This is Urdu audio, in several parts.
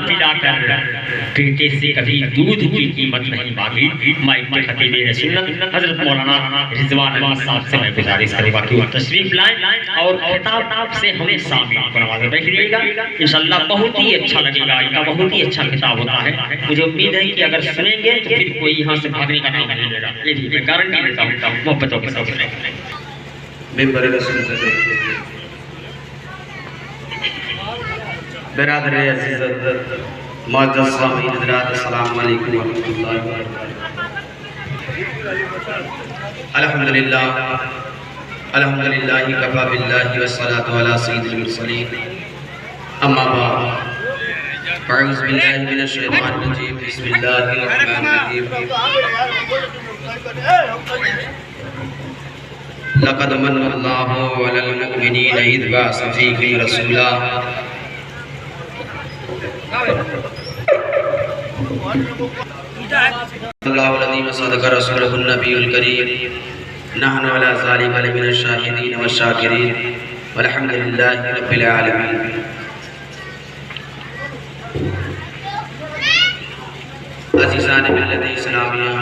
پلا کر بیٹے سے کبھی دودھ کی قیمت نہیں مانگی. مائک کے خطیب سنت حضرت مولانا رضوان احمد صاحب سے میں گزارش کروں گا کہ وہ تشریف لائیں اور خطاب سے ہمیں سامعین کو نوازیں. بیٹھیے گا انشاءاللہ بہت ہی اچھا لگے گا. ان کا بہت ہی اچھا کتاب ہوتا ہے. مجھے امید ہے کہ اگر سنیں گے تو پھر کوئی یہاں سے بھاگنے کا نام نہیں لے گا. یہ بھی میں گارنٹی دیتا ہوں محبتوں کے ساتھ سنیں. ممبر رسول سے برادر عزیزت معزز سامعین حضرات السلام علیکم ورحمۃ اللہ وبرکاتہ. الحمدللہ کفا باللہ والصلاة علی سید المرسلین. اما بعد اعوذ باللہ من الشیطان الرجیم بسم اللہ الرحمن الرحیم. لقد من اللہ علی المؤمنین اذ بعث فیہم رسولا اللہ العظیم صدق رسولہ النبی الکریم. نحن علی ذلک لمن الشاہدین والشاکرین والحمدللہ رب العالمین. عزیزان ملت اسلامیہ،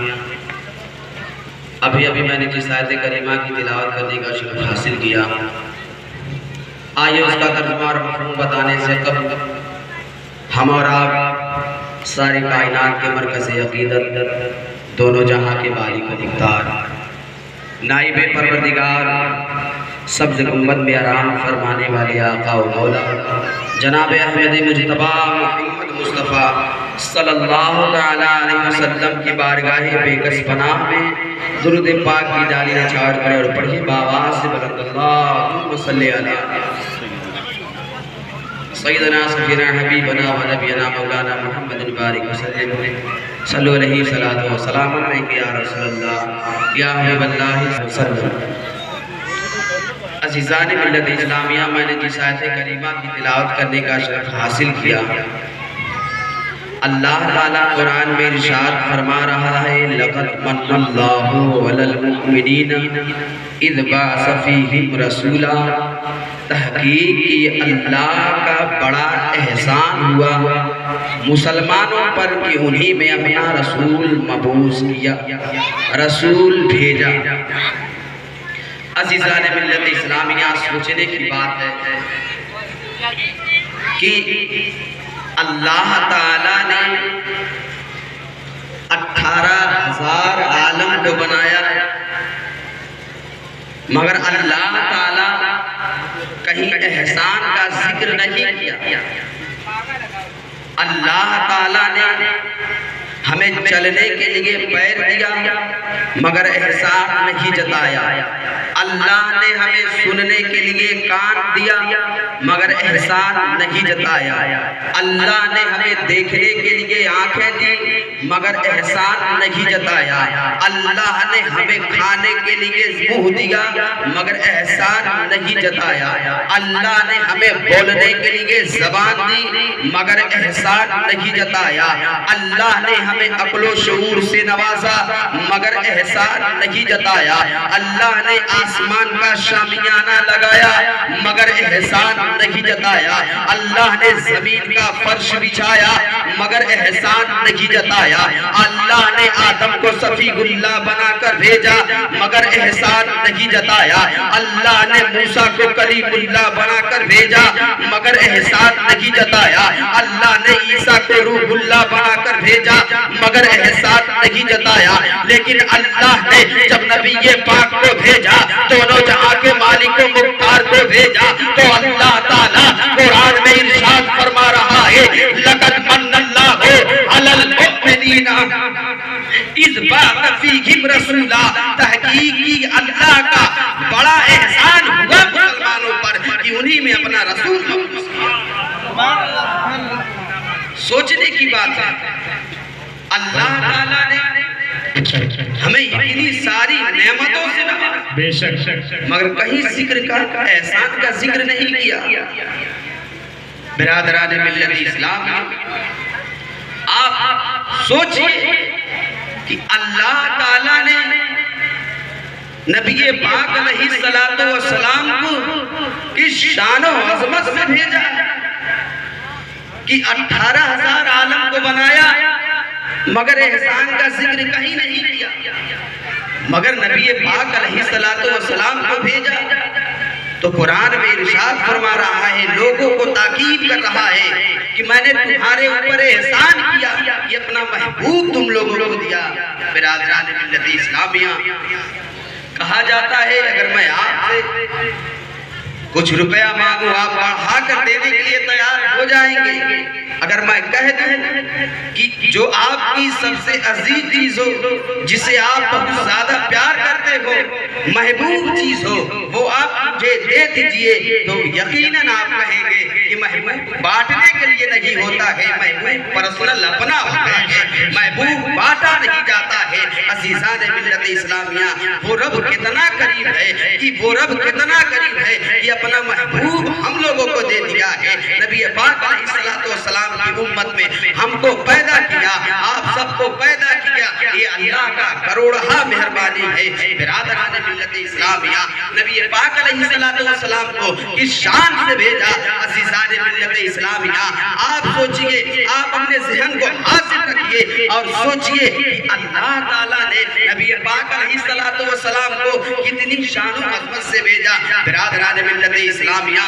ابھی میں نے جس آیت کریمہ کی تلاوت کرنے کا شرف حاصل کیا، آئیے اس کا ترجمہ اور مفہوم بتانے سے قبل ہم اور آپ ساری کائنات کے مرکز عقیدت، دونوں جہاں کے باری کو مختار، نائب پروردگار، سبز گنبد میں آرام فرمانے والے آقا و مولا جناب احمد مجتبی محمد مصطفیٰ صلی اللہ علیہ وسلم کی بارگاہ بے کس پناہ میں درود پاک کی ڈالی نچھاڑ کرے اور پڑھے باواز سے بلند اللہم صلی علی سیدنا سفینا حبیبنا و نبینا مولانا محمد بارک وسلم. صلو علیہ صلاۃ و سلام علیکہ یا رسول اللہ یا حبیب اللہ وسلم. عزیزان ملت اسلامیہ، میں نے جس آیت کریمہ کی تلاوت کرنے کا شرف حاصل کیا، اللہ تعالیٰ قرآن میں ارشاد فرما رہا ہے لَقَدْ مَنَّ اللَّهُ عَلَى الْمُؤْمِنِينَ اِذْ بَعَثَ فِيهِمْ رَسُولًا. تحقیق کی اللہ کا بڑا احسان ہوا مسلمانوں پر کہ انہی میں اپنا رسول مبعوث کیا، رسول بھیجا. عزیزان ملت اسلامیہ، سوچنے کی بات ہے کہ اللہ تعالیٰ نے 18,000 عالم کو بنایا، مگر اللہ تعالیٰ کہیں احسان کا ذکر نہیں کیا. اللہ تعالیٰ نے ہمیں چلنے کے لیے پیر دیا مگر احسان نہیں جتایا. اللہ نے ہمیں سننے کے لیے کان دیا مگر احسان نہیں جتایا. اللہ نے ہمیں دیکھنے کے لیے آنکھیں دی مگر احسان نہیں جتایا. اللہ نے ہمیں کھانے کے لیے منہ دیا مگر احسان نہیں جتایا. اللہ نے ہمیں بولنے کے لیے زبان دی مگر احسان نہیں جتایا. اللہ نے ہمیں عقل و شعور سے نوازا مگر احسان نہیں جتایا. اللہ نے آسمان کا شامیانہ لگایا مگر احسان نہیں جتایا. اللہ نے زمین کا فرش بچھایا مگر احسان نہیں جتایا. اللہ نے آدم کو صفی اللہ بنا کر بھیجا مگر احسان نہیں جتایا. اللہ نے موسیٰ کو کلیم اللہ بنا کر بھیجا مگر احسان نہیں جتایا. اللہ نے عیسیٰ کو روح اللہ بنا کر بھیجا مگر احسان نہیں جتایا. لیکن اللہ نے جب نبی پاک کو بھیجا، دونوں جہاں کے مالک و مختار کو بھیجا، تو اللہ تعالیٰ قرآن میں ارشاد فرما رہا ہے لَقَدْ مَنَّ اللَّهُ عَلَى الْمُؤْمِنِينَ اِذْ بَعَثَ فِيهِمْ رَسُولًا. تحقیق کی اللہ کا بڑا احسان ہوا مسلمانوں پر کہ انہی میں اپنا رسول مبعوث کیا. سوچنے کی بات ہے، اللہ تعالیٰ نے ہمیں اتنی ساری نعمتوں سے نوازا مگر کہیں ذکر کا احسان کا ذکر نہیں کیا. برادران ملت اسلام، آپ سوچئے کہ اللہ تعالیٰ نے نبی پاک علیہ السلام کو کس شان و عظمت سے بھیجا. کہ 18,000 عالم کو بنایا مگر احسان کا ذکر کہیں نہیں کیا، مگر نبی پاک علیہ السلام کو بھیجا تو قرآن میں ارشاد فرما رہا ہے، لوگوں کو تاکید کر رہا ہے کہ میں نے تمہارے اوپر احسان کیا، یہ اپنا محبوب تم لوگوں کو دیا۔ برادران ملت اسلامیہ، کہا جاتا ہے اگر میں آپ سے کچھ روپیہ مانگوں آپ بڑھا کر دینے کے لیے تیار ہو جائیں گے، اگر میں کہہ دوں کہ جو آپ کی سب سے عزیز چیز ہو، جسے آپ بہت زیادہ پیار کرتے ہو، محبوب چیز ہو، وہ آپ مجھے دے دیجئے، تو یقیناً آپ کہیں گے کہ محبوب بانٹنے کے لیے نہیں ہوتا ہے، محبوب پرسنل اپنا ہوتا ہے، محبوب بانٹا نہیں جاتا ہے۔ عزیزان ملت اسلامیہ، وہ رب کتنا قریب ہے، کہ وہ رب کتنا قریب ہے کہ اپنا محبوب ہم لوگوں کو دے دیا ہے۔ نبی پاک علیہ السلام کی امت میں ہم کو پیدا کیا، آپ سب کو پیدا کیا، یہ اللہ کا کروڑہا مہربانی ہے۔ برادران ملت اسلامیہ، نبی پاک علیہ السلام کو کس شان سے بھیجا۔ عزیزان ملت اسلامیہ، آپ سوچئے، آپ اپنے ذہن کو حاضر رکھئے اور سوچئے کہ اللہ تعالیٰ نے نبی پاک علیہ السلام کو کتنی شان و عظمت سے بھیجا۔ برادران ملت اسلامیہ،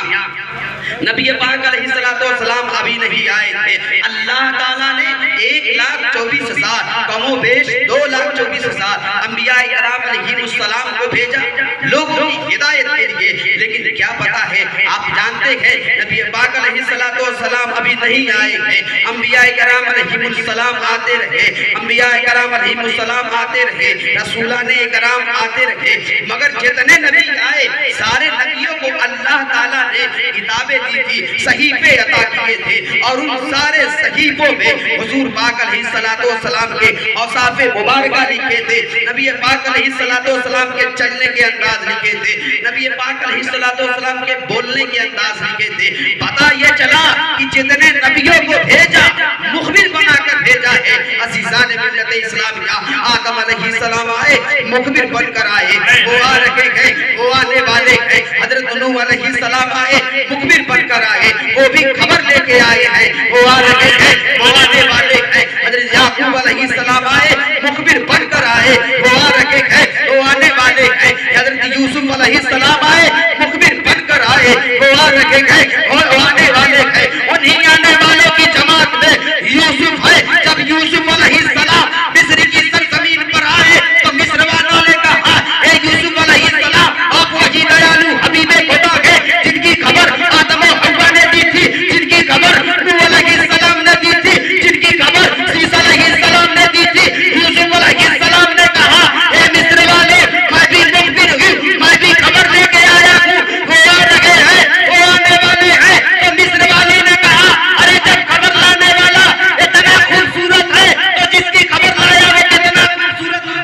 نبی پاک علیہ السلام ابھی نہیں آئے تھے، اللہ تعالیٰ نے 1,24,000 کم و بیش 2,24,000 انبیاء کرام علیہ السلام کو بھیجا لوگوں کی ہدایت کے لیے۔ لیکن کیا پتا ہے، آپ جانتے ہیں نبی پاک علیہ السلام ابھی نہیں آئے ہیں، انبیاء کرام علیہ السلام آتے رہے، انبیاء کرام علیہ السلام آتے رہے، رسولان کرام آتے رہے، مگر جتنے نبی آئے سارے نبیوں کو اللہ تعالیٰ نے کتابیں دی تھی، صحیفے عطا کیے تھے، اور ان سارے صحیفوں میں حضور پاک علیہ السلام کے اوصاف مبارکہ لکھے تھے، نبی پاک علیہ السلام کے چلنے کے انداز لکھے تھے، نبی پاک علیہ السلام کے بولنے کے انداز لکھے تھے۔ پتہ یہ چلا کہ جتنے نبیوں کو بھیجا مخبر بنا کر بھیجا ہے۔ عزیزان ملت اسلامیہ، آدم علیہ السلام آئے مخبر بن کر آئے، وہ آ رہے ہیں، وہ آنے والے ہیں۔ حضرت نوح علیہ السلام آئے مخبر بن کر آئے، وہ بھی خبر لے کے آئے ہیں، وہ آ رہے ہیں، وہ آنے والے ہیں۔ حضرت یعقوب علیہ السلام آئے مخبر بن کر آئے، وہ آ رہے ہیں، وہ آنے والے ہیں۔ حضرت یوسف علیہ السلام آئے مخبر بن کر آئے، وہ آ رہے ہیں، وہ آنے والے ہیں۔ انہیں آنے والوں کی جماعت میں یوسف ہے۔ جب یوسف علیہ السلام مصر کی سرزمین پر آئے تو مصر والوں نے کہا، اے یوسف علیہ السلام، آپ وہی دیالو حبیب خدا ہے جن کی خبر آدم و حوا نے دی تھی، جن کی خبر نوح علیہ السلام نے دی تھی، جن کی خبر عیسیٰ علیہ السلام نے دی تھی۔ یوسف علیہ السلام نے کہا، اے مصر والے، میں بھی مخبر ہوں، میں بھی خبر لے کے آیا ہوں، وہ آ رہے ہیں، وہ آنے والے ہیں۔ تو مصر والے نے کہا، ارے جب خبر لانے والا اتنا خوبصورت ہے تو جس کی خبر لایا وہ کتنا خوبصورت ہے۔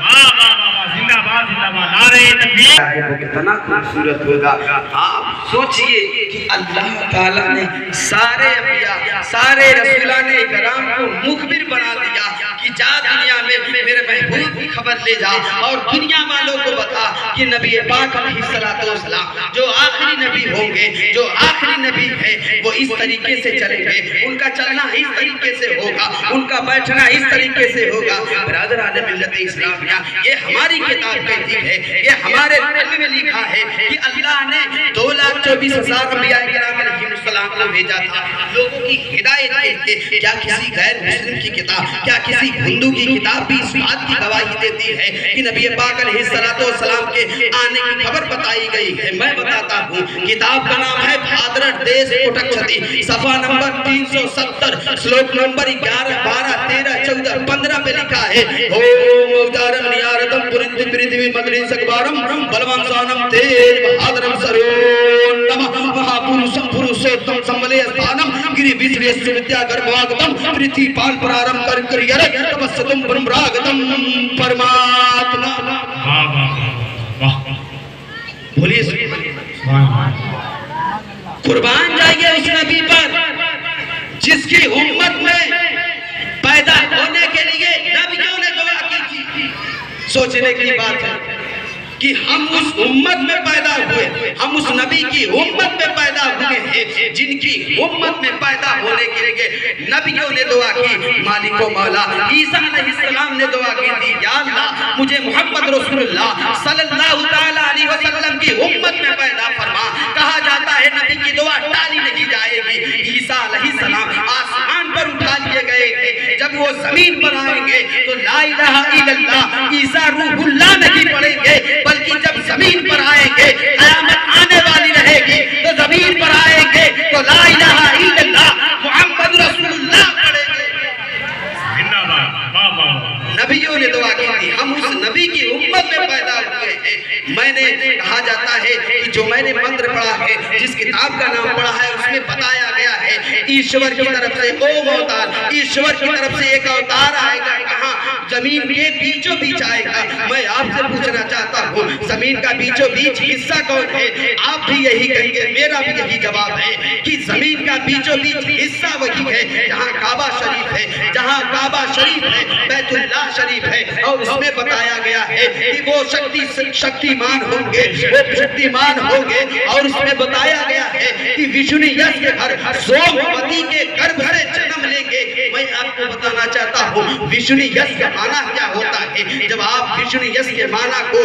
زندہ باد، زندہ باد، نعرہ تکبیر، وہ کتنا خوبصورت ہوگا۔ آپ سوچئے کہ اللہ تعالیٰ نے سارے انبیاء، سارے رسولان کرام کو مخبر بنا دیا کہ جا دنیا میں میرے محبوب کی خبر لے جا، اور دنیا والوں کو بتا کہ نبی پاک علیہ السلام جو آخری نبی ہوں گے، جو آخری نبی ہے، وہ اس طریقے سے چلیں گے، ان کا چلنا اس طریقے سے ہوگا، ان کا بیٹھنا اس طریقے سے ہوگا۔ برادران ملت اسلامیہ، یہ ہماری کتاب کہتی ہے، یہ ہمارے علم میں لکھا ہے کہ اللہ نے 2,24,000 انبیاء کرام علیہ السلام کو بھیجا تھا لوگوں کی ہدایت کے لیے۔ کیا کسی غیر مسلم کی کتاب، کیا کسی ہندو کی کتاب بھی اس بات کی گواہی دیتی ہے کہ نبی پاک علیہ السلام کے آنے کی خبر بتائی گئی ہے؟ میں بتاتا ہوں، کتاب کا نام ہے بھادرت دیس کوٹک چھتی، صفحہ نمبر 370، سلوک نمبر 11، 12، 13، 14، 15 پہ لکھا ہے، اوم اوتارم نیاردم پرند پردوی مدرین سکبارم بلوان سانم تیج بہادرم سرون نمہ مہاپورسم پروسوتم سملے استانم گری بیسری سویدیا گربواگتم پریتی پال پرارم کرن کریرے تمستم برمراگتم پرماتما۔ بولیے قربان جائیے اس نبی پر جس کی امت میں پیدا ہونے کے لیے نبیوں نے دعا کی تھی۔ سوچنے کی بات ہے کہ ہم اس امت میں پیدا ہوئے, ہم اس نبی کی امت میں پیدا ہوئے ہیں جن کی امت میں پیدا ہونے کے لیے نبیوں نے دعا کی. مالک و مولا عیسیٰ علیہ السلام نے دعا کی تھی, یا اللہ مجھے محمد رسول اللہ صلی اللہ تعالیٰ علیہ وسلم کی امت میں پیدا فرما. کہا جاتا ہے نبی کی دعا ٹالی نہیں جائے گی. عیسیٰ علیہ السلام آسمان پر اٹھا لیے گئے تھے, جب وہ زمین پر آئیں گے تو لا الہ الا اللہ عیسیٰ روح اللہ نہیں پڑھیں گے, بلکہ جب زمین پر آئیں گے قیامت آنے والی رہے گی تو زمین پر آئیں گے تو لا الہ الا اللہ محمد رسول اللہ پڑھیں گے. نبیوں نے دعا کی تھی, ہم اس نبی کی امت میں پیدا ہوئے ہیں. میں نے کہا جاتا ہے کہ جو میں نے منتر پڑھا ہے, جس کتاب کا نام پڑھا ہے, اس میں بتایا گیا ہے ایشور کی طرف سے اوم اوتار, ایشور کی طرف سے ایک اوتار آئے گا. کہاں؟ زمین کے بیچوں بیچ آئے گا. میں آپ سے پوچھنا چاہتا ہوں زمین کا بیچوں بیچ حصہ کون ہے؟ آپ بھی یہی کہیں گے, میرا بھی یہی جواب ہے کہ زمین کا بیچوں بیچ حصہ وہی ہے جہاں کعبہ شریف ہے, جہاں کعبہ شریف ہے, بیت اللہ شریف ہے. اور اس میں بتایا گیا ہے کہ وہ شکتیمان ہوں گے, وہ شکتیمان ہوں گے. اور اس میں بتایا گیا ہے کہ وشنو یس کے گھر سوموتی کے گربھ سے جنم لیں گے. میں آپ کو بتانا چاہتا ہوں وشنو یس کا معنی کیا ہوتا ہے. جب آپ وشنو یس کے معنی کو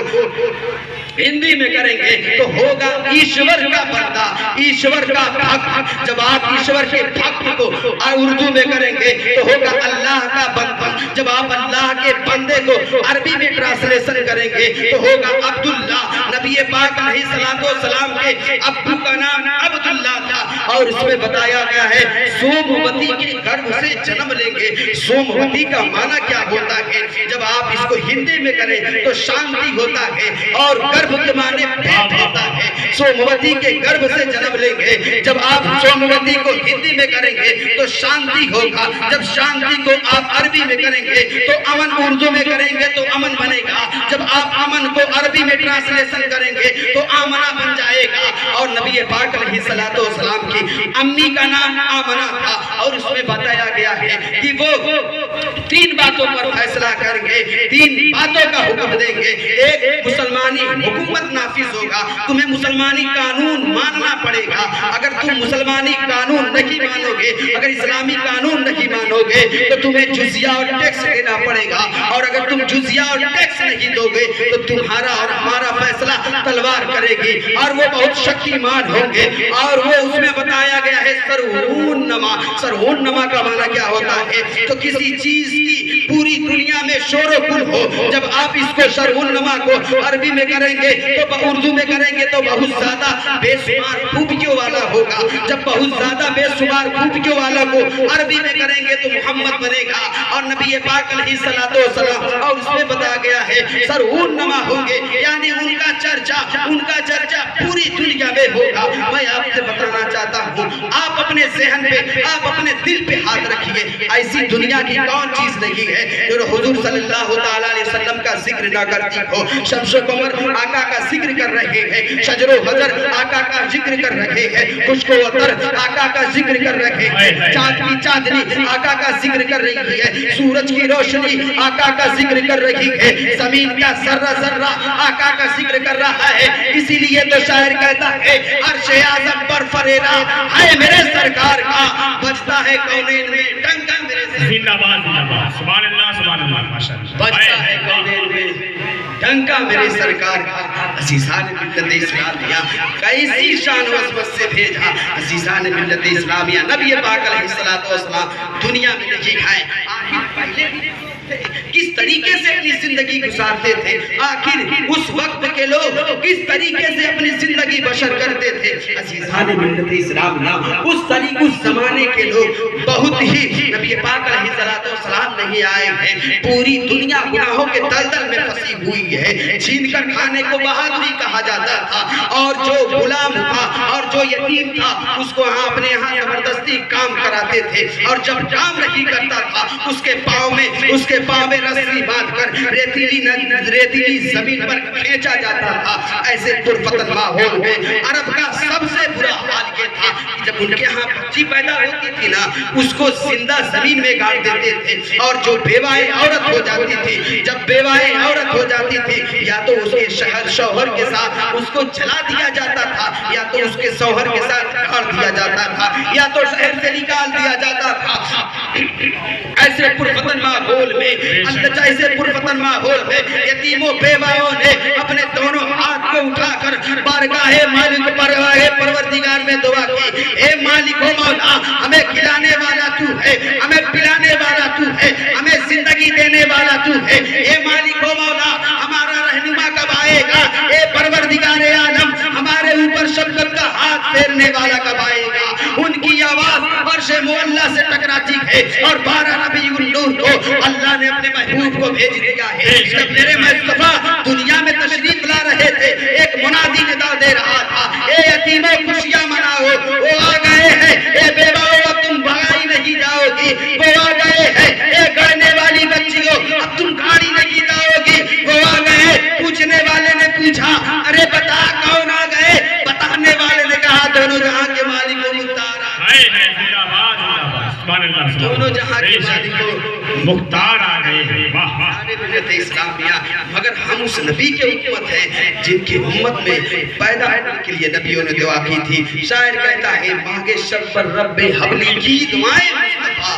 ہندی میں کریں گے تو ہوگا ایشور کا بندہ, ایشور کا بھکت. جب آپ ایشور کے بھکت کو اردو میں کریں گے تو ہوگا اللہ کا بندہ. جب آپ اللہ کے بندے کو عربی میں ٹرانسلیشن کریں گے تو ہوگا عبداللہ. نبی پاک علیہ السلام کے ابو کا نام عبداللہ تھا. اور اس میں بتایا گیا ہے سوموتی کے گربھ سے جنم لیں گے. سوموتی کا معنی کیا ہوتا ہے؟ جب آپ اس کو ہندی میں کریں تو شانتی ہوتا ہے, اور گربھ کے معنی پیٹ ہوتا ہے. سوموتی کے گربھ سے جنم لیں گے. جب آپ سوموتی کو ہندی میں کریں گے تو شانتی ہوگا. جب شانتی کو آپ عربی میں کریں گے تو امن اردو میں کریں گے تو امن بنے گا. جب آپ امن کو عربی میں ٹرانسلیشن کریں گے تو آمنہ بن جائے گا. اور نبی پاک علیہ السلام کی امی کا نام آمنہ تھا. اور اس میں بتایا گیا ہے کہ وہ 3 باتوں پر فیصلہ کریں گے, 3 باتوں کا حکم دیں گے. ایک, مسلمانی حکومت نافذ ہوگا, تمہیں مسلمانی قانون ماننا پڑے گا. اگر تم مسلمانی قانون نہیں مانو گے, اگر اسلامی قانون نہیں مانو گے تو تمہیں جزیہ اور ٹیکس دینا پڑے گا. اور اگر تم جزیہ اور ٹیکس نہیں دو گے تو تمہارا اور ہمارا فیصلہ تلوار کرے گی. اور وہ بہت شکتیمان ہوں گے. اور وہ اس میں بتایا گیا ہے سرہون نما. سرہون نما کا معنی کیا ہوتا ہے؟ تو کسی چیز کی پوری دنیا میں شور و گل ہو. جب آپ اس کو سرہون نما کو عربی میں کریں گے تو اردو میں کریں گے تو بہت زیادہ بے شمار خوبیوں والا ہوگا. جب بہت زیادہ بے شمار خوبیوں والا کو عربی میں کریں گے تو محمد بنے گا. اور نبی پاک علیہ السلام, اور اس میں بتایا گیا ہے سرہون نما ہوں گے, یعنی ان کا چرچا پوری دنیا میں ہوگا. میں آپ سے بتانا چاہتا ہوں, آپ اپنے ذہن پہ, آپ اپنے دل پہ ہاتھ رکھیے. ایسی دنیا کی کون چیز نہیں ہے جو حضور صلی اللہ تعالیٰ علیہ وسلم کا ذکر نہ کرتی ہو. شمس و قمر آقا کا ذکر کر رہے ہیں, شجر و حجر آقا کا ذکر کر رہے ہیں, خشک و تر آقا کا ذکر کر رہے ہیں, چاند کی چاندنی آقا کا ذکر کر رہی ہے, سورج کی روشنی آقا کا ذکر کر رہی ہے, زمین کا ذرہ ذرہ آقا کا ذکر کر رہا ہے. اسی لیے تو شاعر کہتا ہے عرش اعظم پر فریدا ہے میرے سرکار کا, بجتا ہے کونین میں ڈنکا میرے زندہ باد, سبحان اللہ, سبحان اللہ, ماشاءاللہ, بجتا ہے کونین میں ڈنکا میرے سرکار کا. عزیزان ملت اسلامیہ, کیسی شان و عظمت سے بھیجا عزیزان ملت اسلامیہ. نبی پاک علیہ السلام دنیا میں نہیں آئے, پہلے کس طریقے سے اپنی زندگی گزارتے تھے, آخر اس وقت کے لوگ کس طریقے سے اپنی زندگی بشر کرتے تھے. عزیزان ملت اسلامیہ, اس زمانے کے لوگ بہت ہی, نبی پاک علیہ السلام نہیں آئے ہیں, پوری دنیا گناہوں کے دلدل میں پھنسی ہوئی ہے. چھین کر کھانے کو بہادری کہا جاتا تھا, اور جو غلام تھا اور جو یتیم تھا اس کو اپنے یہاں زبردستی کام کراتے تھے. اور جب کام نہیں کرتا تھا اس کے پاؤں میں رسی باندھ کر ریتیلی زمین پر کھینچا جاتا تھا. ایسے پرفتن ماحول میں عرب کا سب سے برا حال یہ واقعہ تھا کہ جب ان کے ہاں بچی پیدا ہوتی تھی نا اس کو زندہ زمین میں گاڑ دیتے تھے، اور جو بیوائے عورت ہو جاتی تھی، جب بیوائے عورت ہو جاتی تھی یا تو اس کے شوہر کے ساتھ اس کو جلا دیا جاتا تھا، یا تو اس کے شوہر کے ساتھ گاڑ دیا جاتا تھا، یا تو شہر سے نکال دیا جاتا تھا۔ ایسے پرفتن ماحول میں ایسے پرفتن ماحول میں یتیموں بیواؤں نے اپنے دونوں ہاتھ کو اٹھا کر بارگاہ مالک پروردگار میں دعا کی، اے مالک و مولا، ہمیں کھلانے والا تو ہے، ہمیں پلانے والا تو ہے، ہمیں زندگی دینے والا تو ہے، اے مالک و مولا ہمارا رہنما کب آئے گا، اے پروردگار عالم ہمارے اوپر شفقت کا ہاتھ پھیرنے والا کب آئے گا۔ ان کی آواز عرش معلیٰ سے ٹکراتی ہے اور 12 نبی النور کو اللہ نے اپنے محبوب کو بھیج دیا ہے۔ جب میرے مصطفیٰ دنیا میں تشریف لا رہے تھے ایک منادی ندا دے رہا تھا، اے یتیموں خوشیاں مناؤ، وہ آ گئے ہیں، اے بیواؤں اب تم بھگائی نہیں جاؤ گی، وہ آ گئے ہیں، اے گڑنے والی بچیوں اب تم گاڑی نہیں جاؤ گی، وہ آ گئے۔ پوچھنے والے نے پوچھا ارے بتا کون آ گئے، بتانے والے نے کہا دونوں جہاں کے مالک و مختار آ گئے، دونوں جہاں کے مالک و مختار آ گئے ہیں۔ ملت اسلامیہ، مگر ہم اس نبی کے امت ہیں جن کی امت میں پیدا ہونے کے لیے نبیوں نے دعا کی تھی۔ شاعر کہتا ہے مانگے شب پر رب حبلی کی دعائیں مصطفیٰ،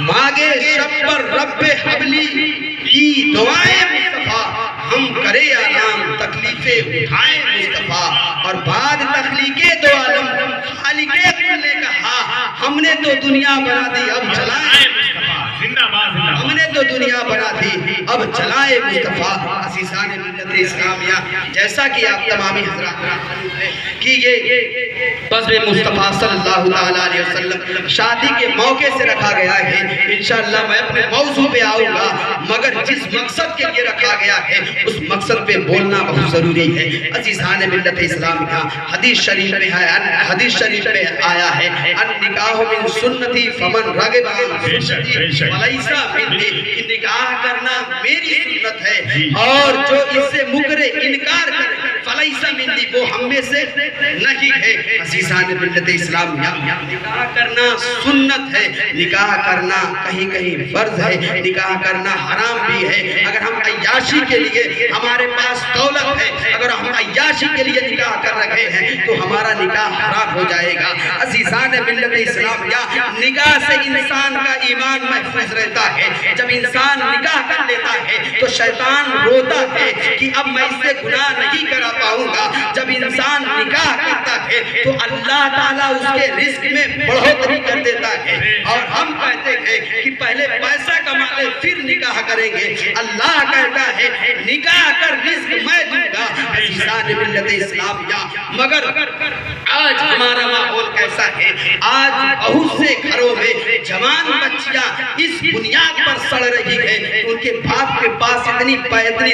مانگے شب پر رب حبلی کی دعائیں مصطفیٰ، ہم کرے آرام تکلیفیں اٹھائیں مصطفیٰ، اور بعد تخلیق دو عالم خالق کل نے کہا ہم نے تو دنیا بنا دی اب چلائیں مصطفیٰ، ہم نے تو دنیا بنا دی اب چلائے مصطفیٰ۔ عزیزان ملت اسلامیہ، جیسا کہ آپ تمامی حضرات کہ یہ بزم مصطفیٰ صلی اللہ علیہ وسلم شادی کے موقع سے رکھا گیا ہے، انشاءاللہ میں اپنے موضوع پہ آؤں گا، مگر جس مقصد کے لیے رکھا گیا ہے اس مقصد پہ بولنا بہت ضروری ہے۔ عزیزان ملت اسلامیہ، حدیث شریف میں ہے، حدیث شریف میں آیا ہے النکاح من سنتی فمن رغب عن سنتی ولیسا منی، کہ نکاح کرنا میری سنت ہے اور جو اس سے مکرے انکار کرے فلیسا منی وہ ہم میں سے نہیں ہے۔ عزیزان ملت اسلامیہ، نکاح کرنا سنت ہے، نکاح کرنا کہیں کہیں فرض ہے، نکاح کرنا حرام بھی ہے۔ اگر ہم عیاشی کے لیے ہمارے پاس دولت ہے، اگر ہم عیاشی کے لیے نکاح کر رکھے ہیں تو ہمارا نکاح حرام ہو جائے گا۔ عزیزان ملت اسلامیہ، نکاح سے انسان کا ایمان محفوظ رہتا ہے۔ جب انسان نکاح کر لیتا ہے تو شیطان روتا ہے کہ اب میں اس سے گناہ نہیں کرا پاؤں گا۔ جب انسان نکاح کرتا ہے تو اللہ تعالیٰ اس کے رزق میں بڑھوتری کر دیتا ہے، اور ہم کہتے ہیں کہ پہلے پیسہ کما لے پھر نکاح کریں گے، اللہ کہتا ہے نکاح کر رزق میں دوں گا۔ عزیزان ملت اسلامیہ، مگر آج ہمارا ماحول کیسا ہے؟ آج بہت سے گھروں میں جوان بچیاں اس بنیاد پر سڑ رہی ہے، ان کے باپ کے پاس اتنی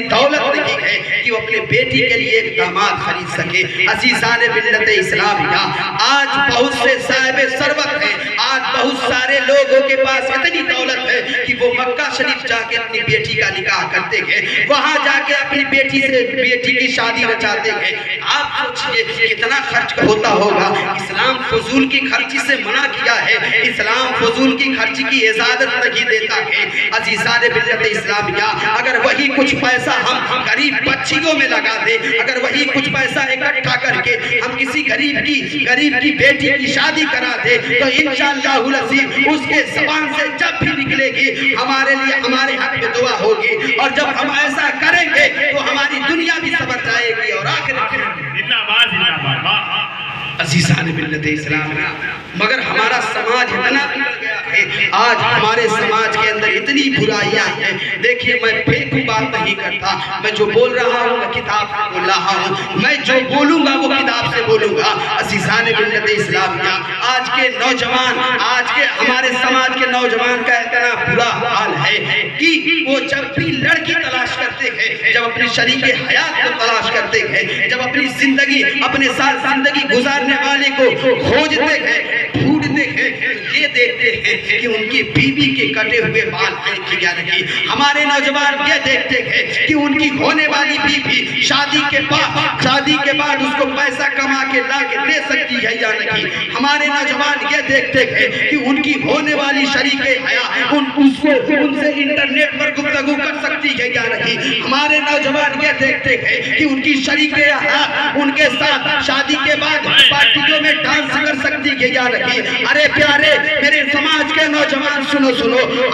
دولت نہیں ہے کہ وہ اپنے بیٹی کے لیے ایک داماد خرید سکے۔ عزیزان ملت اسلامیہ، آج بہت سے صاحب ثروت ہیں، آج بہت سارے لوگوں کے پاس اتنی دولت ہے کہ وہ مکہ شریف جا کے اپنی بیٹی کا نکاح کرتے ہیں، وہاں جا کے اپنی بیٹی کی شادی رچاتے ہیں۔ آپ سوچئے کتنا خرچ ہوتا ہوگا۔ اسلام فضول کی خرچی سے منع کیا ہے، اسلام فضول کی خرچی کی اجازت نہیں دیتا ہے۔ عزیزان ملت اسلامیہ، اگر وہی کچھ پیسہ ہم غریب بچیوں میں لگا دیں، اگر وہی کچھ پیسہ اکٹھا کر کے ہم کسی غریب کی بیٹی کی شادی کرا دیں تو انشاءاللہ العزیز اس کے زبان سے جب بھی نکلے گی ہمارے لیے ہمارے حق میں دعا ہوگی، اور جب ہم ایسا کریں گے تو ہماری دنیا بھی سبر جائے گی اور آخرت بھی۔ عزیزان ملت اسلامیہ، مگر ہمارا سماج اتنا بگڑ گیا ہے، آج ہمارے سماج کے اندر اتنی برائیاں ہیں۔ دیکھیے میں پھیکو بات نہیں کرتا، میں جو بول رہا ہوں میں کتاب سے بول رہا ہوں، میں جو بولوں گا وہ کتاب سے بولوں گا۔ عزیزان ملت اسلامیہ، آج کے نوجوان، آج کے ہمارے سماج کے نوجوان کا اتنا برا حال ہے کہ وہ جب بھی لڑکی تلاش کرتے ہیں، جب اپنی شریک حیات کو تلاش کرتے ہیں، جب اپنی زندگی اپنے ساتھ زندگی گزارنے والے کو کھوجتے ہیں، ڈھونڈتے ہیں، یہ دیکھتے ہیں کہ ان کی بیوی کے کٹے ہوئے بال ہیں کہ یا نہیں. ہمارے نوجوان یہ دیکھتے ہیں کہ ان کی ہونے والی بیوی شادی کے بعد اس کو پیسہ کما کے لا کے دے سکتی ہے یا نہیں. ہمارے نوجوان یہ دیکھتے ہیں کہ ان کی ہونے والی شریک حیات ان سے انٹرنیٹ پر گفتگو کر سکتی ہے یا نہیں. ہمارے نوجوان یہ دیکھتے ہیں کہ ان کی شریک حیات ان کے ساتھ شادی کے بعد پارٹیوں میں ڈانس کر سکتی ہے یا نہیں. ارے پیارے میرے سماج کے نوجوان سنو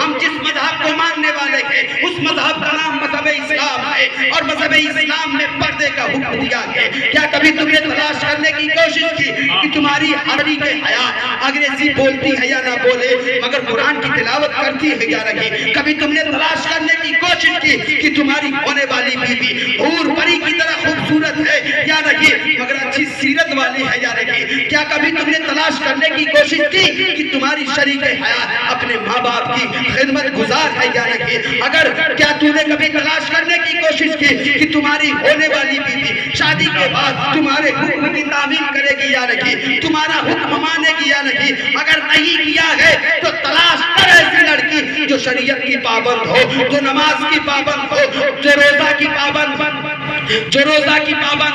ہم جس مذہب کو ماننے والے ہیں اس مذہب کا نام مذہب اسلام ہے اور مذہب اسلام میں پردے کا حکم دیا ہے. کیا کبھی تم نے تلاش کرنے کی کوشش کی کہ تمہاری شریک حیات انگریزی بولتی ہے یا نہ بولے مگر قرآن کی تلاوت کرتی ہے یا نہیں. کبھی تم نے تلاش کرنے کی کوشش کی کہ تمہاری ہونے والی بیوی حور پری کی طرح خوبصورت ہے یا نہیں مگر اچھی سیرت والی ہے یا نہیں. کیا کبھی تم نے تلاش کرنے کی کوشش کی کہ تمہاری شریک حیات اپنے ماں باپ کی خدمت گزار ہے یا نہیں. اگر کیا تم نے کبھی تلاش کرنے کی کوشش کی کہ تمہاری ہونے والی بیوی شادی کے بعد تمہارے حکم کی تعمیل کرے گی یا نہیں, تمہارا حکم مانے گی یا نہیں. اگر نہیں کیا ہے تو تلاش کر ایسی لڑکی جو شریعت کی پابند ہو, جو نماز کی پابند ہو, جو روزہ کی پابند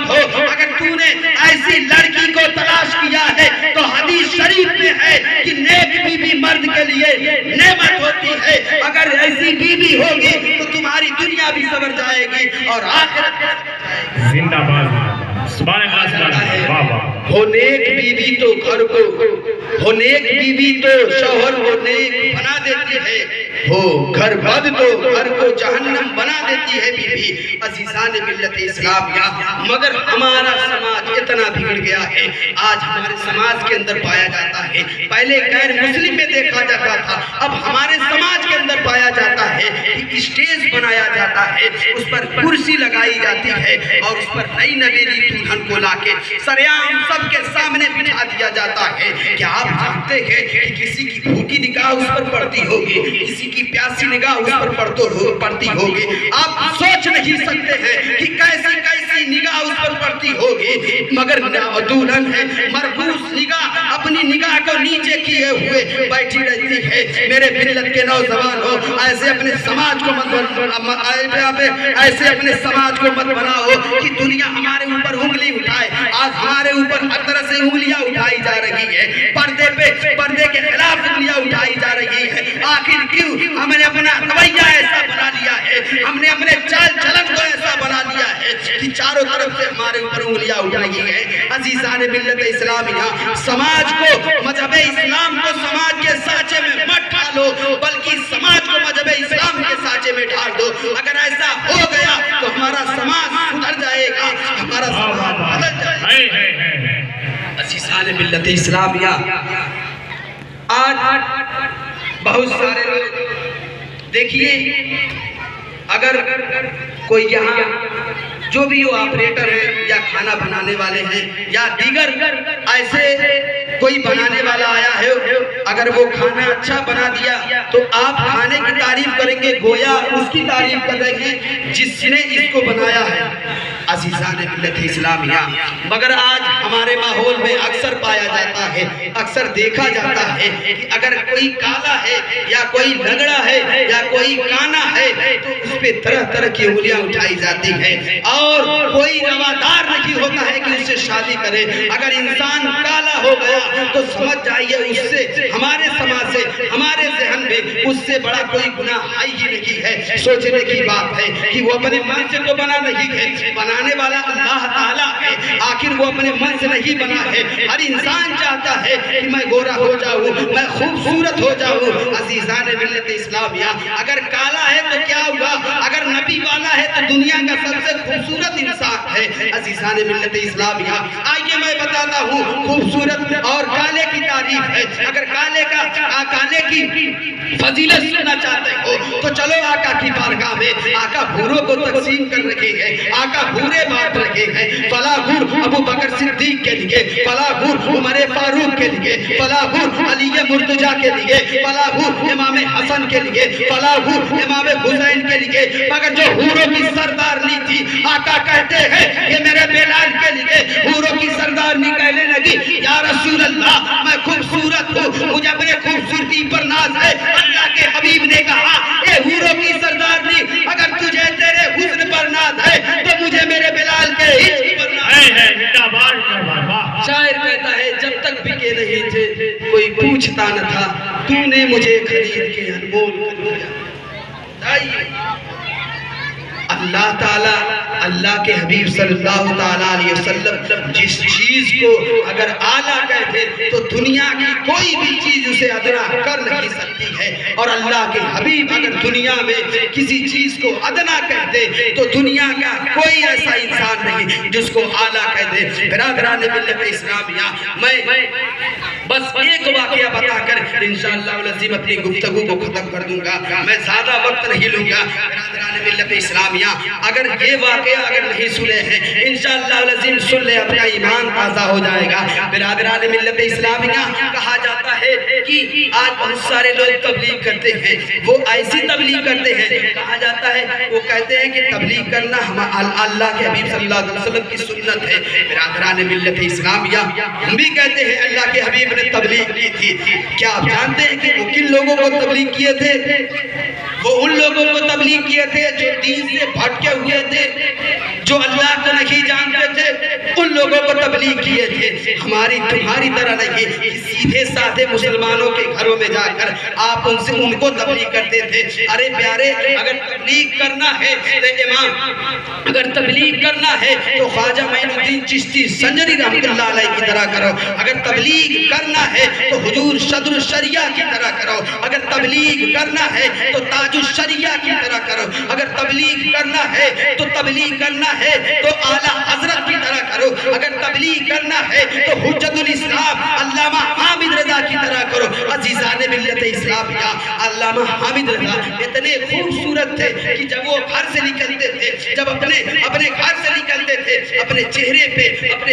ہو. اگر تو نے ایسی لڑکی کو تلاش کیا ہے تو حدیث شریف میں ہے کہ نیک بیوی مرد کے لیے نعمت ہوتی ہے. اگر ایسی بیوی ہوگی تو تمہاری دنیا بھی سنور جائے گی اور آخرت زندہ باد سبحان اللہ. واہ واہ. ہو نیک بیوی تو گھر کو, ہو نیک بیوی تو شوہر کو نیک بنا دیتی ہے, ہو گھر بد تو گھر کو جہنم بنا دیتی ہے بیوی. عزیزان ملت اسلامیہ مگر ہمارا سماج اتنا بگڑ گیا ہے. آج ہمارے سماج کے اندر پایا جاتا ہے, پہلے غیر مسلم میں دیکھا جاتا تھا, اب ہمارے سماج کے اندر پایا جاتا ہے کہ اسٹیج بنایا جاتا ہے, اس پر کرسی لگائی جاتی ہے اور اس پر نئی نویلی دلہن کو لا کے سریعام سب کے سامنے بٹھا دیا جاتا ہے. کیا آپ جانتے ہیں کہ کسی کی بھوکی نگاہ اس پر پڑتی ہوگی, کسی کی پیاسی نگاہ اس پر پڑتی ہوگی. آپ سوچ نہیں سکتے ہیں کہ کیسی نگاہ اس پر پڑتی ہوگی. مگر دلہن ہے مربوس نگاہ, اپنی نگاہ کو نیچے کیے ہوئے بیٹھی رہتی ہے. میرے ملت کے نوجوان ہو, ایسے اپنے سماج کو مت بناؤ کہ دنیا ہمارے اوپر انگلی اٹھائے. آج ہمارے اوپر ہر طرح سے انگلیاں اٹھائی جا رہی ہے, پردے کے خلاف انگلیاں اٹھائی جا رہی ہے. آخر کیوں ہم نے اپنا رویہ ایسا بنا لیا ہے, ہم نے اپنے چال چلن کو ایسا بنا لیا ہے کہ چاروں طرف سے ہمارے اوپر انگلیاں اٹھائی ہیں. عزیزان ملت اسلامیہ سماج کو, مذہب اسلام کو سماج کے سانچے میں مت ڈالو بلکہ سماج کو مذہب اسلام کے سانچے میں ڈال دو. اگر ایسا ہو گیا تو ہمارا سماج سدھر جائے گا, ہمارا سماج بدل جائے گا. عزیزان ملت اسلامیہ آج بہت سارے لوگ دیکھیے, اگر کوئی یہاں جو بھی وہ آپریٹر ہے یا کھانا بنانے والے ہیں یا دیگر ایسے کوئی بنانے والا آیا ہے, اگر وہ کھانا اچھا بنا دیا تو آپ کھانے کی تعریف کریں گے گویا اس کی تعریف کر رہے ہیں جس نے اس کو بنایا ہے. عزیزان ملت اسلامیہ مگر آج ہمارے ماحول میں اکثر پایا جاتا ہے, اکثر دیکھا جاتا ہے کہ اگر کوئی کالا ہے یا کوئی لنگڑا ہے یا کوئی کانا ہے تو اس پہ طرح کی انگلیاں اٹھائی جاتی ہیں اور کوئی روادار نہیں ہوتا ہے کہ اس سے شادی کرے. اگر انسان کالا ہو گیا تو سمجھ جائیے اس سے, ہمارے سماج سے, ہمارے ذہن میں اس سے بڑا کوئی گناہ ہے ہی نہیں ہے. سوچنے کی بات ہے کہ وہ اپنے من سے تو بنا نہیں ہے, بنانے والا اللہ تعالیٰ ہے, آخر وہ اپنے من سے نہیں بنا ہے. ہر انسان چاہتا ہے کہ میں گورا ہو جاؤں, میں خوبصورت ہو جاؤں. عزیزان ملت اسلامیہ اگر کالا ہے تو کیا ہوا, اگر نبی والا ہے تو دنیا کا سب سے خوبصورت انسان ہے. عزیزان ملت اسلامیہ آئیے میں بتاتا ہوں خوبصورت اور کالے کی تعریف ہے. اگر کالے کی فضیلت سننا چاہتے ہو تو چلو آقا کی بارگاہ میں. آقا بھوروں کو تقسیم کر رکھے ہیں, آقا بھورے بانٹ رکھے ہیں. فلاں بھور ابو بکر صدیق کے لیے, فلاں بھور عمر فاروق کے لیے, فلاں بھور علی مرتضیٰ کے لیے, فلاں بھور امام حسن کے لیے, فلاں بھور امام حسین کے لیے. مگر جو حوروں کی سردار لی تھی آقا کہتے ہیں کہ میرے بلال کے لیے حوروں کی سردار نہیں کہنے لگی یا رسول اللہ میں خوبصورت ہوں، مجھے اپنے خوبصورتی پر ناز ہے۔ اللہ کے حبیب نے کہا اے حوروں کی سردارنی، اگر تجھے تیرے حسن پر ناز ہے تو مجھے میرے بلال کے عشق پر ناز ہے۔ شاعر کہتا ہے جب تک بکے نہیں تھے کوئی پوچھتا نہ تھا، تو نے مجھے خرید کے انمول کر دیا۔ اللہ تعالیٰ اللہ کے حبیب صلی اللہ تعالیٰ علیہ وسلم جس چیز کو اگر اعلیٰ کہتے تو دنیا کی کوئی بھی چیز اسے ادنا کر نہیں سکتی ہے، اور اللہ کے حبیب اگر دنیا میں کسی چیز کو ادنا کہتے تو دنیا کا کوئی ایسا انسان نہیں جس کو اعلیٰ کہہ دے۔ برادران ملت اسلامیہ، میں بس ایک واقعہ بتا کر انشاءاللہ العظیم اپنی گفتگو کو ختم کر دوں گا، میں زیادہ وقت نہیں لوں گا۔ برادران ملت اسلامیہ، اگر یہ واقعہ اگر نہیں سنے ہیں انشاءاللہ العظیم سن لے، اپنا ایمان تازہ ہو جائے گا۔ برادران ملت اسلامیہ، کہا جاتا ہے کہ آج بہت سارے لوگ تبلیغ کرتے ہیں، وہ ایسی تبلیغ کرتے ہیں، کہا جاتا ہے وہ کہتے ہیں کہ تبلیغ کرنا اللہ کے حبیب صلی اللہ علیہ وسلم کی سنت ہے۔ برادران ملت اسلامیہ، ہم بھی کہتے ہیں اللہ کے حبیب نے تبلیغ کی تھی۔ کیا آپ جانتے ہیں کہ وہ کن لوگوں کو تبلیغ کیے تھے؟ وہ ان لوگوں کو تبلیغ کیے تھے جو دین سے بھٹکے ہوئے تھے، جو اللہ کو نہیں جانتے تھے، ان لوگوں کو تبلیغ کیے تھے۔ ہماری تمہاری طرح نہیں کہ سیدھے سادھے مسلمانوں کے گھروں میں جا کر آپ ان کو تبلیغ کرتے تھے۔ ارے پیارے، اگر تبلیغ کرنا ہے تو امام، اگر تبلیغ کرنا ہے تو خواجہ معین الدین چشتی سنجری رحمۃ اللہ علیہ کی طرح کرو، اگر تبلیغ کرنا ہے تو حضور صدر الشریعہ کی طرح کرو، اگر تبلیغ کرنا ہے تو تاج الشریعہ کی طرح کرو، اگر تبلیغ کرنا ہے تو اعلیٰ حضرت کی طرح کرو، اگر تبلیغ کرنا ہے تو حجت الاسلام علامہ حامد رضا کی طرح کرو۔ عزیزان ملت اسلامیہ، علامہ حامد رضا اتنے خوبصورت تھے کہ جب وہ گھر سے نکلتے تھے، جب اپنے گھر سے نکلتے تھے، اپنے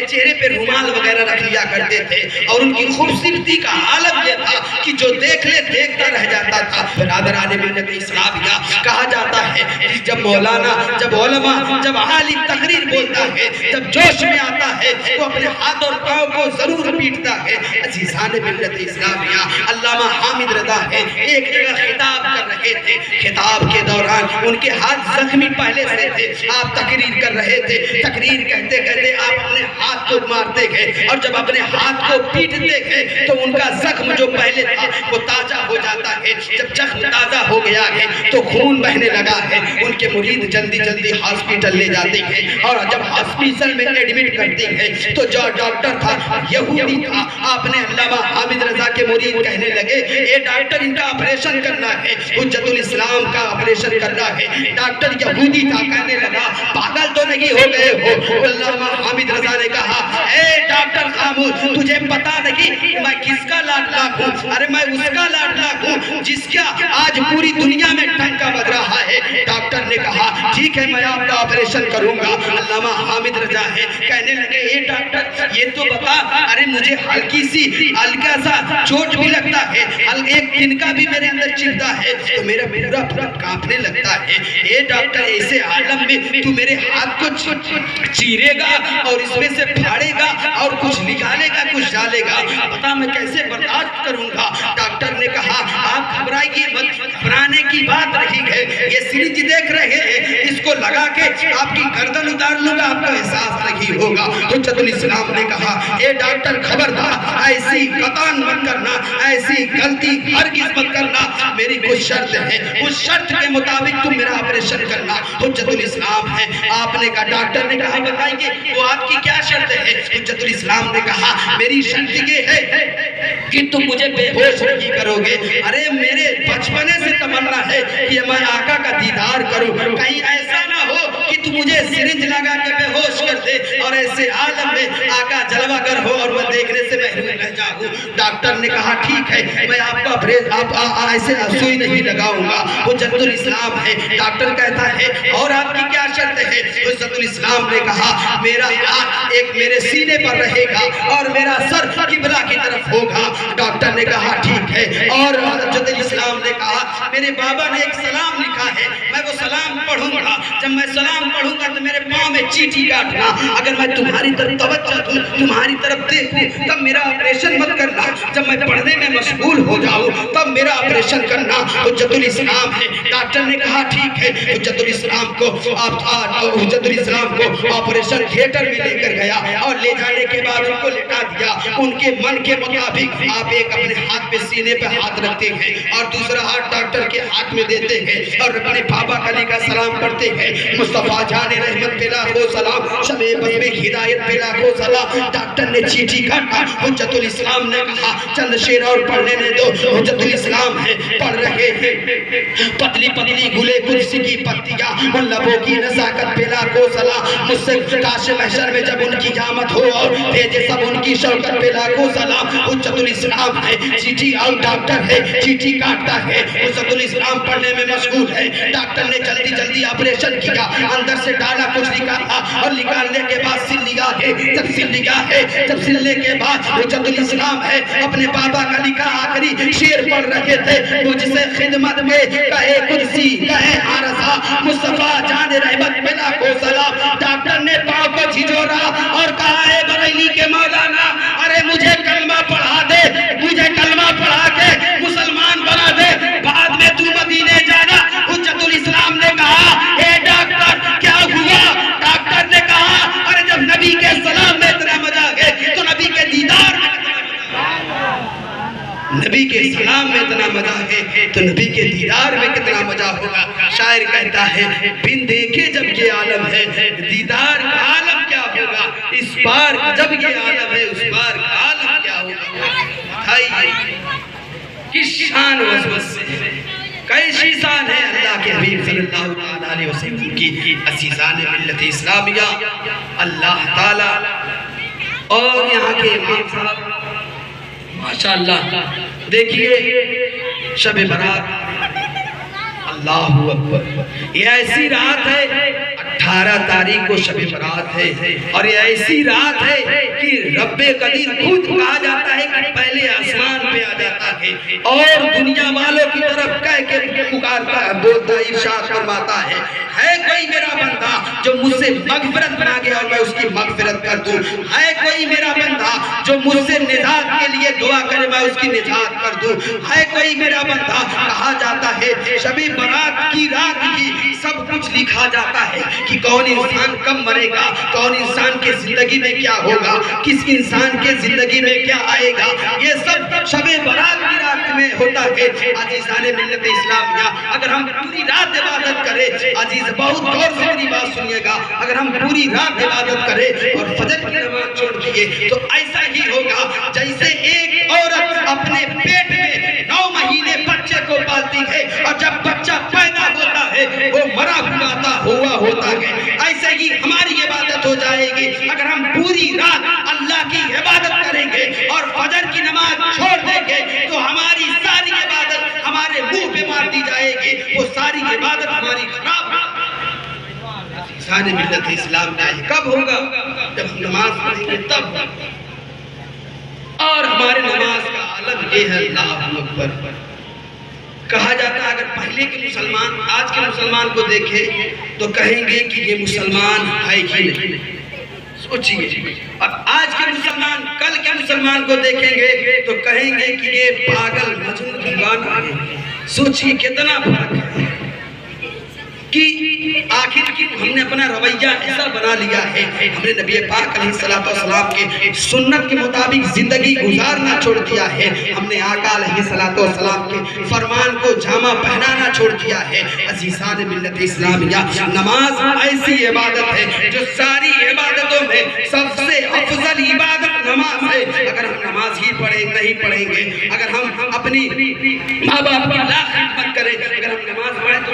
چہرے پہ رومال وغیرہ رکھ لیا کرتے تھے، اور ان کی خوبصورتی کا عالم یہ تھا کہ جو دیکھ لے دیکھتا رہ جاتا تھا۔ برادران ملت اسلامیہ، کہا جاتا ہے کہ جب مولانا، جب علماء، جب عالم تقریر بولتا ہے، جب جوش میں آتا ہے تو اپنے ہاتھ اور پاؤں کو ضرور پیٹتا ہے۔ عزیزان ملت اسلامیہ، علامہ حامد رضا ہے ایک جگہ خطاب کر رہے تھے، خطاب کے دوران ان کے ہاتھ زخمی پہلے سے تھے، آپ تقریر کر رہے تھے، تقریر کہتے کہتے آپ اپنے ہاتھ کو مارتے گئے، اور جب اپنے ہاتھ کو پیٹتے گئے تو ان کا زخم جو پہلے تھا وہ تازہ ہو جاتا ہے۔ جب زخم تازہ ہو گیا ہے تو خون بہنے لگا ہے، ان کے مرید جلدی جلدی ہاسپٹل لے جاتے ہیں، اور جب ہاسپٹل میں ایڈمٹ کرتے ہیں تو جو ڈاکٹر تھا یہودی تھا۔ آپ نے علامہ حامد رضا کے مرید کہنے لگے اے ڈاکٹر، ان کا آپریشن کرنا ہے، حجت الاسلام کا آپریشن کرنا ہے۔ ڈاکٹر یہودی تھا، کہنے لگا پاگل تو نہیں ہو گئے ہو؟ علامہ حامد رضا نے کہا اے ڈاکٹر خاموش، تجھے پتا نہیں میں کس کا لاڈلا ہوں؟ ارے میں اس کا لاڈلا ہوں جس کا آج پوری دنیا میں ڈنکا بج رہا ہے۔ ڈاکٹر نے کہا ٹھیک ہے، میں آپ کا آپریشن کروں گا۔ علامہ حامد رضا ہے کہنے لگے اے ڈاکٹر یہ تو بتا، ارے مجھے ہلکا سا چوٹ بھی لگتا ہے، ایک تنکا بھی میرے اندر چلتا ہے تو میرا پورا بدن کانپنے لگتا ہے۔ اے ڈاکٹر، ایسے عالم میں تو میرے ہاتھ کو چیرے گا اور اس میں سے پھاڑے گا اور کچھ نکالے گا، کچھ ڈالے گا، بتا میں کیسے برداشت کروں گا؟ ڈاکٹر نے کہا آپ گھبرائیے مت، گھبرانے کی بات نہیں ہے، یہ سرنج دیکھ رہے ہیں، اس کو لگا کے آپ کی گردن اتار لوں گا، آپ کو احساس نہیں ہوگا۔ حجت الاسلام نے کہا اے ڈاکٹر خبردار، ایسی قطعاً مت کرنا، ایسی غلطی ہرگز مت کرنا، میری کچھ شرط ہے، اس شرط کے مطابق تم میرا آپریشن کرنا۔ حجت الاسلام ہے، آپ نے کہا ڈاکٹر نے کہا بتائیے وہ آپ کی کیا شرط ہے؟ حجت الاسلام نے کہا میری شرط یہ ہے کہ تم مجھے بے ہوش نہیں کرو گے۔ ارے میرے بچپنے سے تمنا ہے کہ میں آقا کا دیدار کروں، کہیں ایسا نہ ہو کہ تم مجھے سرنج لگا کے بے ہوش کر دے اور ایسے عالم میں آقا جلوہ گر ہو اور میں دیکھنے سے محروم رہ جاؤں۔ ڈاکٹر نے کہا ٹھیک ہے، میں آپ کا ایسے سوئی نہیں لگاؤں گا۔ حجت حجت الاسلام ہے۔ ڈاکٹر کہتا ہے اور آپ کی کیا شرط ہے؟ حجت الاسلام نے کہا میرا ہاتھ ایک میرے سینے پر رہے گا اور میرا سر قبلہ کی طرف ہوگا۔ ڈاکٹر نے کہا ٹھیک ہے، اور حجت الاسلام نے کہا میرے بابا نے ایک سلام لکھا ہے، میں وہ سلام پڑھوں گا، جب میں سلام پڑھوں گا تو میرے پاؤں میں چیٹی کاٹنا، اگر میں تمہاری طرف توجہ دوں، تمہاری طرف دیکھوں تب میرا آپریشن مت کرنا، جب میں پڑھنے میں مشغول ہو جاؤں تب میرا آپریشن کرنا۔ حجت الاسلام ہے۔ ڈاکٹر نے کہا ٹھیک ہے۔ حجت الاسلام کو حجت الاسلام کو آپریشن تھیٹر میں لے کر گیا اور لے جانے کے بعد ان کو لٹا دیا۔ ان کے من کے مطابق آپ ایک اپنے ہاتھ پہ سینے پہ ہاتھ رکھتے ہیں اور دوسرا ہاتھ ڈاکٹر کے ہاتھ میں دیتے ہیں اور اپنے بابا علی کا سلام پڑھتے ہیں، مصطفیٰ جان رحمت پہ لاکھوں سلام، شب بس میں ہدایت پہ لاکھوں سلام۔ ڈاکٹر نے چیٹھی کاٹا، حجت الاسلام نے کہا چند شعر اور پڑھنے دو۔ حجت الاسلام ہے، پڑھ رہے ہیں پتلی پتلی گلے قدسی کی پتیاں، ان لبوں کی نزاکت پہ لاکھوں سلام، مجھ سے کاش محشر میں جب ان کی قیامت ہو اور بھیجے سب ان کی شوکت پہ لاکھوں سلام۔ حجت الاسلام ہے، چیٹھی اور ڈاکٹر ہے، چیٹھی کاٹتا ہے، حجت الاسلام پڑھنے میں مشغول ہے۔ ڈاکٹر نے جلدی جلدی آپریشن کیا، اندر سے ڈالا کچھ نکالا اور نکالنے کے بعد سل لیا ہے، جب سل لیا ہے، جب سلنے کے بعد حجت الاسلام ہے اپنے بابا کا لکھا آخری شعر پڑھ رہے تھے، مجھ سے خدمت میں کہے کرسی کہے عارضہ، مصطفیٰ جان رحمت پہ لاکھوں سلام۔ ڈاکٹر نے پاؤں کو جھجھوڑا اور کہا ہے بریلی کے مولانا، ارے مجھے کلمہ پڑھا دے، مجھے کلمہ پڑھا کے مسلمان بنا دے، بعد میں تو مدینے جانا۔ حجت الاسلام نے کہا اے ڈاکٹر کیا ہوا؟ ڈاکٹر نے کہا ارے جب نبی کے سلام میں اتنا مزہ ہے تو نبی کے دیدار میں نبی کے سلام میں اتنا مزہ ہے تو نبی کے دیدار میں کتنا مزہ ہوگا۔ شاعر کہتا ہے بن دیکھے جب یہ عالم ہے دیدار کا عالم کیا ہوگا، اس بار جب یہ عالم ہے اس بار کا عالم کیا ہوگا۔ کس شان و عظمت سے، کیسی شان ہے اللہ کے حبیب صلی اللہ علیہ وسلم کی، عزیزان ملت اسلامیہ۔ اللہ تعالی اور یہاں کے امام صاحب ماشاءاللہ دیکھیے شب برات، اللہ اکبر، یہ ایسی رات ہے 18 تاریخ کو شب برات ہے، اور یہ ایسی رات ہے کہ رب قدیر خود کہا جاتا ہے کہ پہلے آسمان پہ آ جاتا ہے اور دنیا والوں کی طرف کہہ کے پکارتا ہے، بولتا ارشاد فرماتا ہے کوئی میرا بندہ جو مجھ سے مغفرت مانگے اور میں اس کی مغفرت کر دوں، ہے کوئی میرا بندہ جو مجھ سے نجات کے لیے دعا کرے میں اس کی نجات کر دوں، ہے کوئی میرا بندہ۔ کہا جاتا ہے شب برات کی رات ہی سب کچھ لکھا جاتا ہے کہ کون انسان کب مرے گا، کون انسان کے زندگی میں کیا ہوگا، کس انسان کے زندگی میں کیا آئے گا، یہ سب شب برات کی رات میں ہوتا ہے۔ عزیزان ملت اسلامیہ، اگر ہم پوری رات عبادت کریں، عزیز بہت غور سے میری بات سنیے گا، اگر ہم پوری رات عبادت کریں اور فجر کی نماز چھوڑ دیے تو ایسا ہی ہوگا جیسے ایک عورت اپنے پیٹ میں 9 مہینے بچے کو پالتی ہے اور جب بچہ پیدا ہوتا ہے وہ مرا ہوا ہوتا ہے، ایسے ہی ہماری عبادت ہو جائے گی اگر ہم پوری رات اللہ کی عبادت کریں گے اور فجر کی نماز چھوڑ دیں گے تو ہماری ساری عبادت ہمارے منہ پہ مار دی جائے گی، وہ ساری عبادت ہماری خراب ہوگی۔ سارے ملت اسلام میں کب ہوگا؟ جب ہم نماز پڑھیں گے تب ہوگا، اور ہمارے نماز کا عالم یہ ہے اللہ اکبر۔ کہا جاتا ہے اگر پہلے کے مسلمان آج کے مسلمان کو دیکھے تو کہیں گے کہ یہ مسلمان ہے ہی نہیں، سوچئے، اور آج کے مسلمان کل کے مسلمان کو دیکھیں گے تو کہیں گے کہ یہ پاگل مجنون دیوانہ ہے۔ سوچئے کتنا فرق ہے کہ آخر کی ہم نے اپنا رویہ ایسا بنا لیا ہے، ہم نے نبی پاک علیہ السلام کے سنت کے مطابق زندگی گزارنا چھوڑ دیا ہے، ہم نے آقا علیہ السلام کے فرمان کو جامہ پہنانا چھوڑ دیا ہے۔ عزیزان ملت اسلامیہ، نماز ایسی عبادت ہے جو ساری عبادتوں میں سب سے افضل عبادت نماز ہے۔ اگر ہم نماز ہی نہیں پڑھیں گے، اگر ہم اپنی ماں باپ کی لا خدمت کریں، اگر ہم نماز پڑھیں تو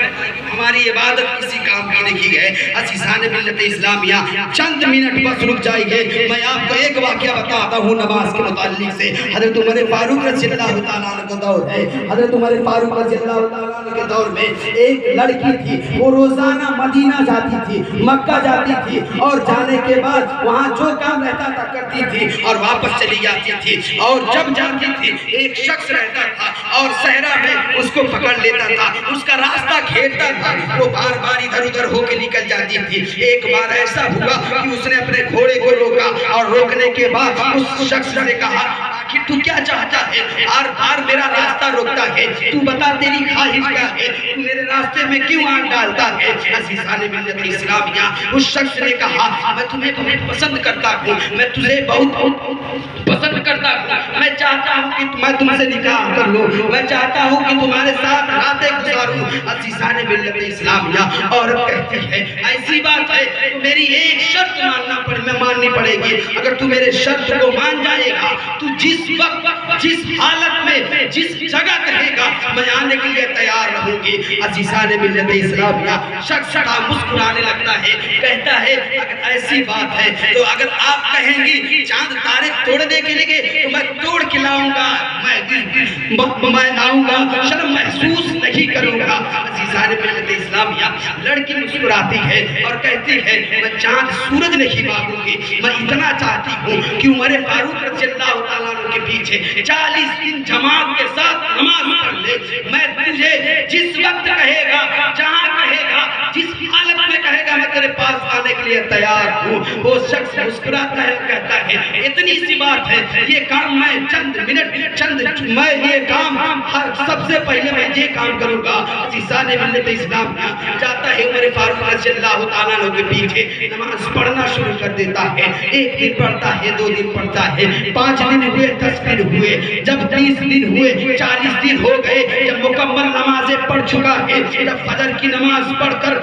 ہماری عبادت عبادت کسی کام کی نہیں ہے۔ عزیزان ملت اسلامیہ چند منٹ بس رک جائیے، میں آپ کو ایک واقعہ بتاتا ہوں نماز کے متعلق سے۔ حضرت عمر فاروق رضی اللہ تعالیٰ عنہ کا دور ہے، حضرت عمر فاروق رضی اللہ تعالیٰ عنہ کے دور میں ایک لڑکی تھی، وہ روزانہ مدینہ جاتی تھی، مکہ جاتی تھی، اور جانے کے بعد وہاں جو کام رہتا تھا کرتی تھی اور واپس چلی جاتی تھی۔ اور جب جاتی تھی ایک شخص رہتا تھا اور صحرا میں اس کو پکڑ لیتا تھا، اس کا راستہ گھیرتا تھا، وہ بار بار ادھر ادھر ہو کے نکل جاتی تھی۔ ایک بار ایسا ہوا کہ اس نے اپنے گھوڑے کو روکا اور روکنے کے بعد اس شخص سے کہا کہ تو کیا چاہتا ہے؟ بار بار میرا راستہ روکتا ہے، تو بتا تیری خواہش کیا ہے؟ تو میرے راستے میں کیوں آنکھ ڈالتا ہے؟ عزیزان ملت اسلامیہ اس شخص نے کہا میں تمہیں بہت پسند کرتا ہوں، میں تجھے بہت پسند کرتا ہوں، میں چاہتا ہوں کہ میں تم سے نکاح کر لوں، میں چاہتا ہوں کہ تمہارے ساتھ راتیں گزاروں۔ عزیزان ملت اسلامیہ عورت کہتی ہے ایسی بات ہے تو میری ایک شرط ماننی پڑے گی، اگر تو میرے شرط کو مان جائے گا تو جس وقت جس حالت میں جس جگہ کہے گا میں آنے کے لیے تیار رہوں گی۔ عزیزان ملت اسلامیہ شخص کا مسکرانے لگتا ہے، کہتا ہے اگر ایسی بات ہے تو اگر آپ کہیں گی چاند تارے توڑنے کے لیے تو میں توڑ کے لاؤں گا، میں آؤں گا، شرم محسوس نہیں کروں گا۔ عزیزان ملت اسلامیہ لڑکی مسکراتی ہے اور کہتی ہے میں چاند سورج نہیں مانگوں گی، میں اتنا چاہتی ہوں کہ عمر فاروق رضی اللہ تعالیٰ عنہ کے پیچھے 40 دن جماعت کے ساتھ نماز پڑھ لے، میں تجھے جس وقت کہے گا، جہاں کہے گا، جس حالت میں کہے گا میں تیرے پاس آنے کے لیے تیار ہوں۔ وہ شخص مسکراتا ہے، کہتا ہے اتنی سی بات ہے، یہ کام میں میں یہ کام سب سے پہلے میں یہ کام کروں گا۔ عزیزان ملت اسلام جاتا ہے عمر فاروق رضی اللہ تعالیٰ عنہ کے پیچھے نماز پڑھنا شروع کر دیتا ہے۔ ایک دن پڑھتا ہے، 2 دن پڑھتا ہے، 5 دن ہوئے، 10 دن ہوئے، جب 30 دن ہوئے، 40 دن ہو گئے، جب مکمل نمازیں پڑھ چکا ہے، جب فجر کی نماز پڑھ کر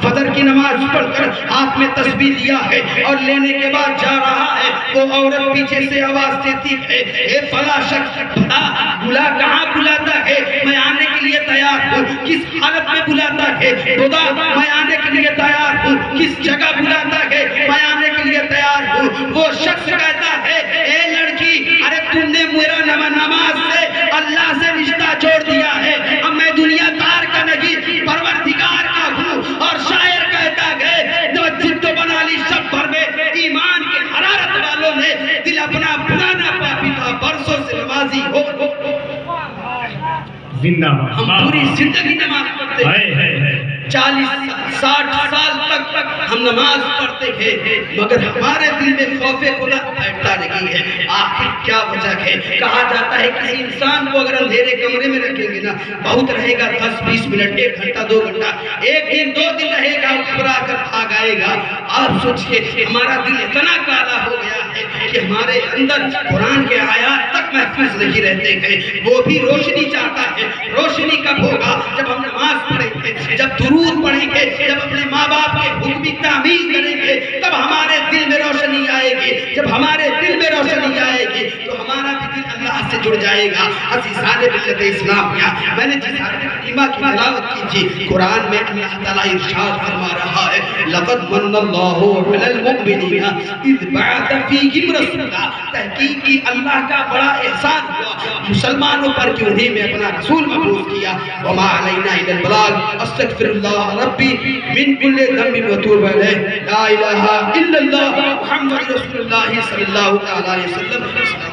فجر کی نماز پڑھ کر ہاتھ میں تسبیح لیا ہے اور لینے کے بعد جا رہا ہے، وہ عورت پیچھے سے آواز دیتی ہے اے فلاں شخص بلا کہاں بلاتا ہے؟ میں آنے کے لیے تیار ہوں۔ کس حالت میں بلاتا ہے؟ خدا میں آنے کے لیے تیار ہوں۔ کس جگہ بلاتا ہے؟ میں آنے کے لیے تیار ہوں۔ وہ شخص کہتا ہے اے لڑکی ارے تم نے میرا نماز سے اللہ سے رشتہ جوڑ دیا ہے، اب میں دنیا دار کا نہیں پروردگار کا ہوں۔ اور شاعر کہتا ہے جد بنا لی شب بھر میں ایمان کے حرارت والوں نے دل اپنا پرانا پاپی تھا برسوں سے نمازی ہو۔ ہم پوری زندگی نماز پڑھتے ہیں، 40-60 سال تک ہم نماز پڑھتے ہیں، مگر ہمارے دل میں خوف خدا بیٹھتا نہیں ہے۔ آخر کیا وجہ ہے؟ کہا جاتا ہے کسی انسان کو اگر اندھیرے کمرے میں رکھیں گے نا بہت رہے گا 10-20 منٹ، 1 گھنٹہ 2 گھنٹہ، 1 دن 2 دن رہے گا، گھبرا کر بھاگ آئے گا۔ آپ سوچئے ہمارا دل اتنا کالا ہو گیا ہے کہ ہمارے اندر قرآن کے آیات تک محفوظ نہیں رہتے ہیں۔ وہ بھی روشنی چاہتا ہے۔ روشنی کب ہوگا؟ جب ہم نماز پڑھیں گے، جب درود پڑھیں گے، جب اپنے ماں باپ کے حکم کی تعمیل کریں گے، تب ہمارے دل میں روشنی آئے گی۔ جب ہمارے دل میں روشنی آئے گی تو ہمارا بھی دل اللہ سے جڑ جائے گا۔ عزیزان ملت اسلامیہ میں نے جس آیت کریمہ کی تلاوت کی تھی، قرآن میں اللہ تعالیٰ ارشاد فرما رہا ہے لقد من اللہ علی المؤمنین اذ بعث فیہم رسولا، تحقیق کی اللہ کا بڑا احسان ہوا مسلمانوں پر کہ انہیں میں اپنا رسول مبعوث کیا۔ وما علینا الا البلاغ، استغفر اللہ ربی من کل ذنب واتوب الیہ، لا الہ الا اللہ محمد رسول اللہ صلی اللہ علیہ وسلم۔